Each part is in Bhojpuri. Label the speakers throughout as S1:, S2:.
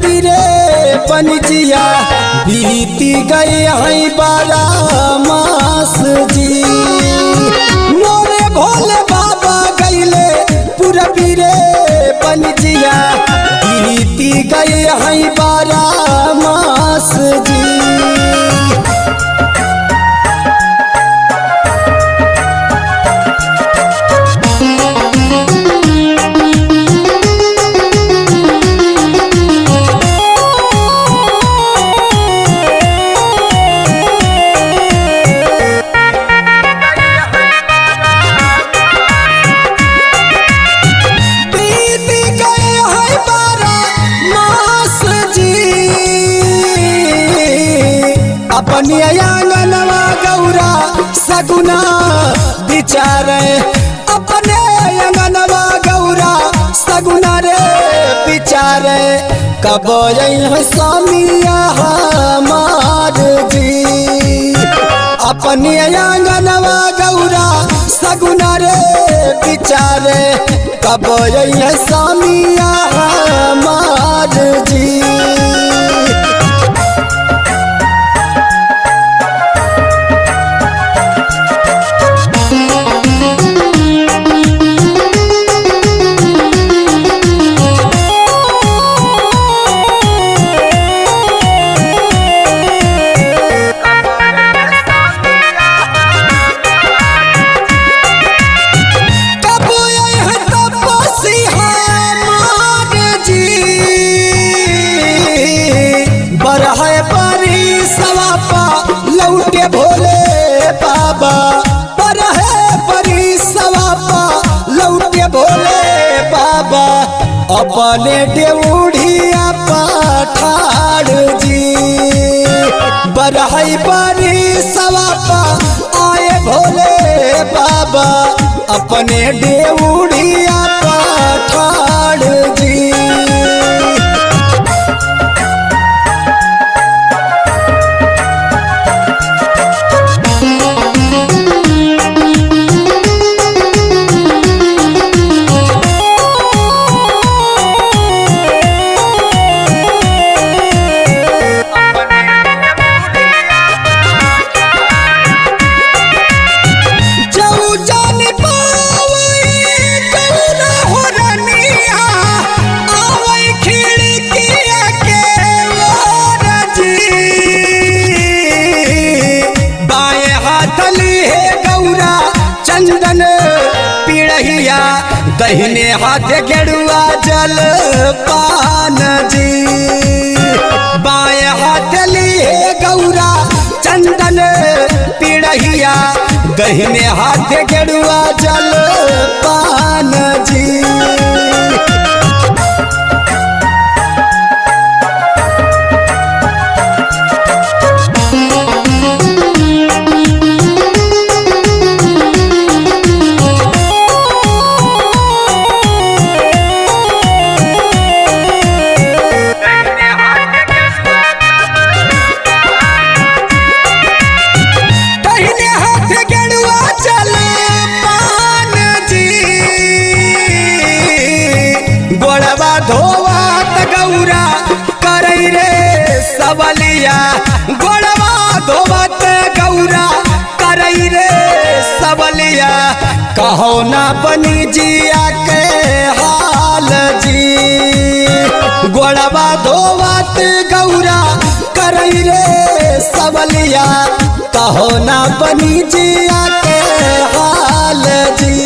S1: पीरे पनिजिया बीती गए हैं 12 मास जी। मोरे भोले बाबा गईले पूरा पीरे पनिजिया बीती गए हैं 12 मास जी। अपनी आंगनवा गौरा सगुना बिचारे अपने आंगनवा गौरा सगुना रे बिचारे कब है स्वामिया हमार जी। अपनी आंगनवा गौरा सगुना रे बिचारे कब है स्वामिया हमार जी। लौटे भोले बाबा पर है परी सवापा लौटे भोले बाबा अपने देउढ़िया पठाड़ जी। बरहई परी सवापा आए भोले बाबा अपने देउढ़िया पठाड़ जी। चंदन पीड़हिया दहिने हाथ गेरुआ जल पान जी। बाएं हाथ लिए गौरा चंदन पीड़हिया दहिने हाथ गेरुआ जल पान जी। धोवत गौरा करई रे सबलिया गोड़वा धोवत गौरा करई रे सबलिया कहो ना बनी जिया के हाल जी। गोड़वा धोवत गौरा करई रे सबलिया कहो ना बनी जिया के हाल जी।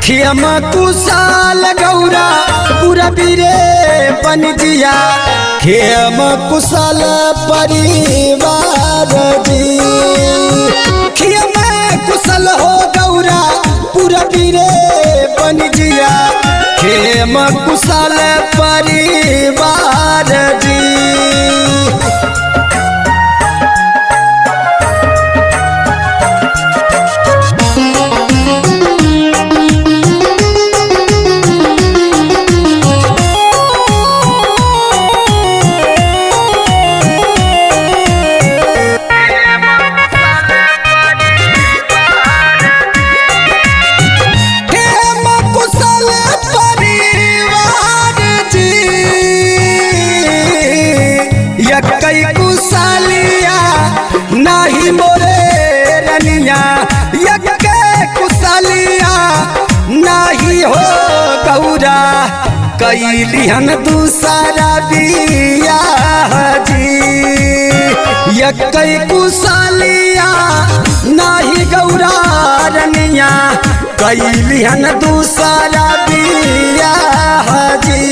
S1: खियम कुशाल गौरा पूरा पीरे पनिजिया खियम कुशल परिवार जी। खियम कुशल हो गौरा पूरा पीरे पनिजिया खियम कुशल परिवार जी। कैलिहन दूसरा बियाह जी यकई कुशलिया नाही गौरा रनिया कैलिहन दूसरा बियाह जी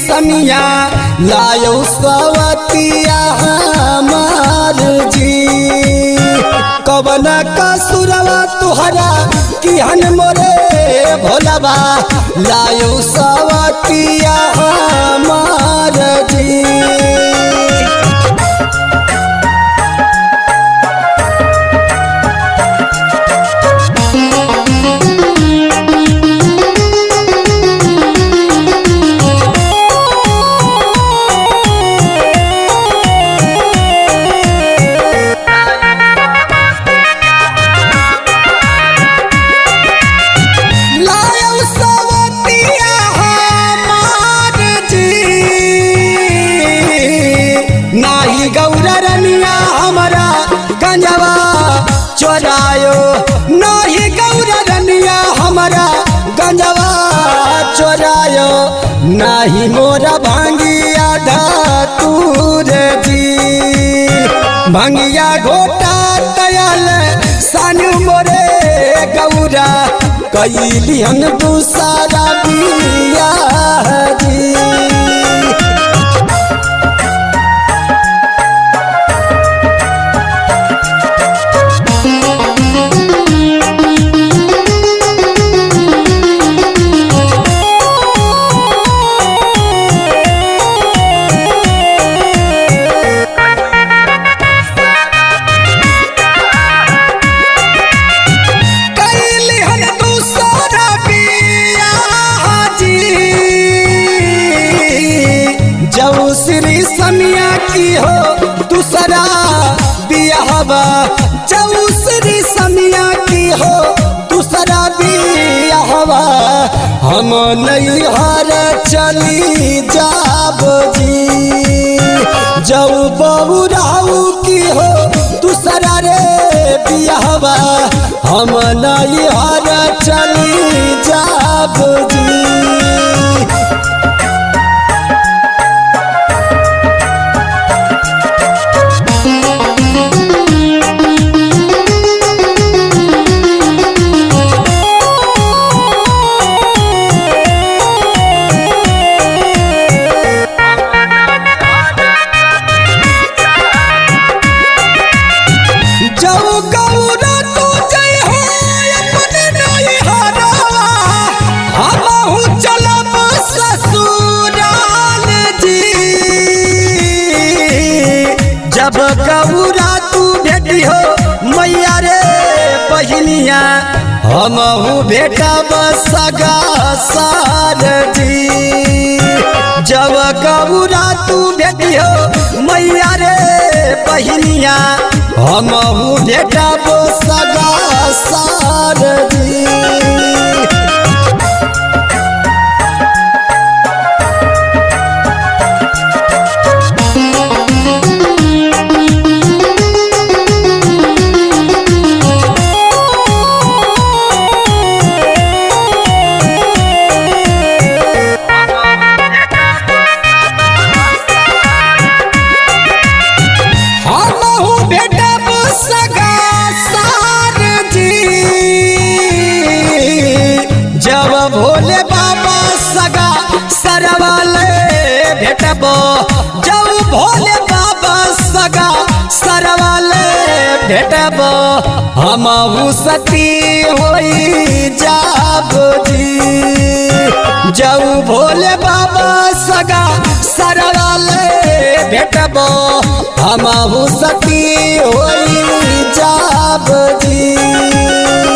S1: समिया लायो सवतिया हमार जी कवन का सुरवा तुहरा किहन मोरे भोलबा लायो सवतिया हमार जी चोरायो नहीं गौरा रनिया हमारा गंजवा चोरायो नहीं मोरा भांगिया धातुर जी भांगिया घोटा तयल सानू मोरे गौरा कैलिहन दूसरा बियाह जी श्री समिया की हो दूसरा बियाहवा श्री समिया की हो दूसरा बियाहवा हम नहीं हार चली जाब जी जऊ बहुराऊ की हो दूसरा रे बियाहवा हम नहीं हार चली जाब जी जब गौरा तू भेटी हो मैया रे बहिनिया हमहू बेटा बसगा सार जी जब गौरा तू भेटी हो मैया रे बहिनिया हमहू बेटा बसगा सार जी भोले बाबा सगा सरवाले भेटबो जब भोले बाबा सगा सरवाले भेटबो हमहू सती होई जाब जी जब भोले बाबा सगा सरवाले भेटबो हमहु सती होई जाब जी।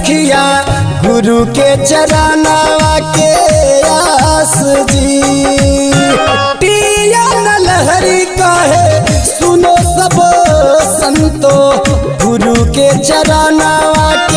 S1: गुरु के चरनावा के आस जी। पिया न लहरी कहे सुनो सब संतो गुरु के चरनावा के